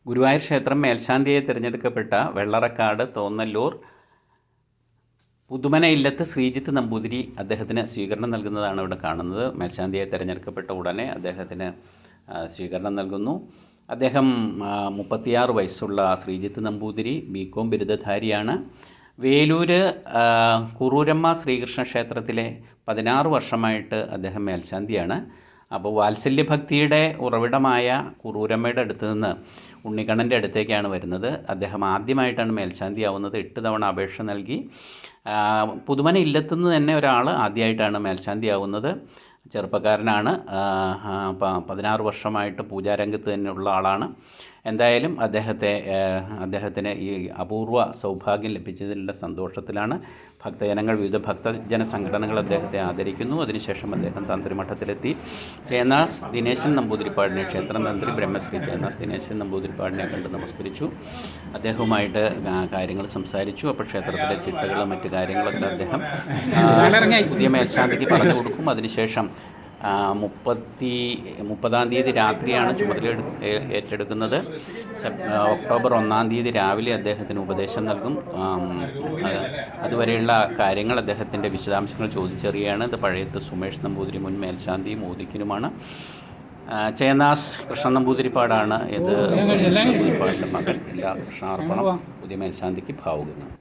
ഗുരുവായൂർ ക്ഷേത്രം മേൽശാന്തിയായി തിരഞ്ഞെടുക്കപ്പെട്ട വെള്ളറക്കാട് തോന്നല്ലൂർ പുതുമന ഇല്ലത്ത് ശ്രീജിത്ത് നമ്പൂതിരി അദ്ദേഹത്തിന് സ്വീകരണം നൽകുന്നതാണ് ഇവിടെ കാണുന്നത്. മേൽശാന്തിയായി തിരഞ്ഞെടുക്കപ്പെട്ട ഉടനെ അദ്ദേഹത്തിന് സ്വീകരണം നൽകുന്നു. അദ്ദേഹം 36 വയസ്സുള്ള ശ്രീജിത്ത് നമ്പൂതിരി BCom ബിരുദധാരിയാണ്. വേലൂർ കുറൂരമ്മ ശ്രീകൃഷ്ണ ക്ഷേത്രത്തിലെ 16 വർഷമായിട്ട് അദ്ദേഹം മേൽശാന്തിയാണ്. അപ്പോൾ വാത്സല്യഭക്തിയുടെ ഉറവിടമായ കുറൂരമ്മയുടെ അടുത്ത് നിന്ന് ഉണ്ണിക്കണ്ണൻ്റെ അടുത്തേക്കാണ് വരുന്നത്. അദ്ദേഹം ആദ്യമായിട്ടാണ് മേൽശാന്തിയാവുന്നത്. 8 തവണ അപേക്ഷ നൽകി. പുതുമന ഇല്ലത്തുനിന്ന് തന്നെ ഒരാൾ ആദ്യമായിട്ടാണ് മേൽശാന്തിയാവുന്നത്. ചെറുപ്പക്കാരനാണ്. 16 വർഷമായിട്ട് പൂജാരംഗത്ത് തന്നെയുള്ള ആളാണ്. എന്തായാലും അദ്ദേഹത്തിന് ഈ അപൂർവ സൗഭാഗ്യം ലഭിച്ചതിലുള്ള സന്തോഷത്തിലാണ്. ഭക്തജനങ്ങൾ, വിവിധ ഭക്തജന സംഘടനകൾ അദ്ദേഹത്തെ ആദരിക്കുന്നു. അതിനുശേഷം അദ്ദേഹം തന്ത്രിമഠത്തിലെത്തി ചേന്നാസ് ദിനേശൻ നമ്പൂതിരിപ്പാടിനെ, ക്ഷേത്രം തന്ത്രി ബ്രഹ്മശ്രീ ചേന്നാസ് ദിനേശൻ നമ്പൂതിരിപ്പാടിനെ കണ്ട് നമസ്കരിച്ചു. അദ്ദേഹവുമായിട്ട് കാര്യങ്ങൾ സംസാരിച്ചു. അപ്പോൾ ക്ഷേത്രത്തിലെ ചിട്ടകൾ, മറ്റു കാര്യങ്ങളൊക്കെ അദ്ദേഹം പുതിയ മേൽശാന്തിക്ക് പറഞ്ഞു കൊടുക്കും. അതിനുശേഷം 30-ആം തീയതി രാത്രിയാണ് ചുമതല ഏറ്റെടുക്കുന്നത്. ഒക്ടോബർ 1-ാം തീയതി രാവിലെ അദ്ദേഹത്തിന് ഉപദേശം നൽകും. അതുവരെയുള്ള കാര്യങ്ങൾ, അദ്ദേഹത്തിൻ്റെ വിശദാംശങ്ങൾ ചോദിച്ചറിയാണ്. ഇത് പഴയത്ത് സുമേഷ് നമ്പൂതിരി, മുൻ മേൽശാന്തിയും മോദിക്കനുമാണ്. ചേന്നാസ് കൃഷ്ണൻ നമ്പൂതിരിപ്പാടാണ് ഇത്. നമ്പൂതിരിപ്പാടിൻ്റെ മകൻ. എല്ലാ കൃഷ്ണാർപ്പണം. പുതിയ മേൽശാന്തിക്ക് ഭാവുകമാണ്.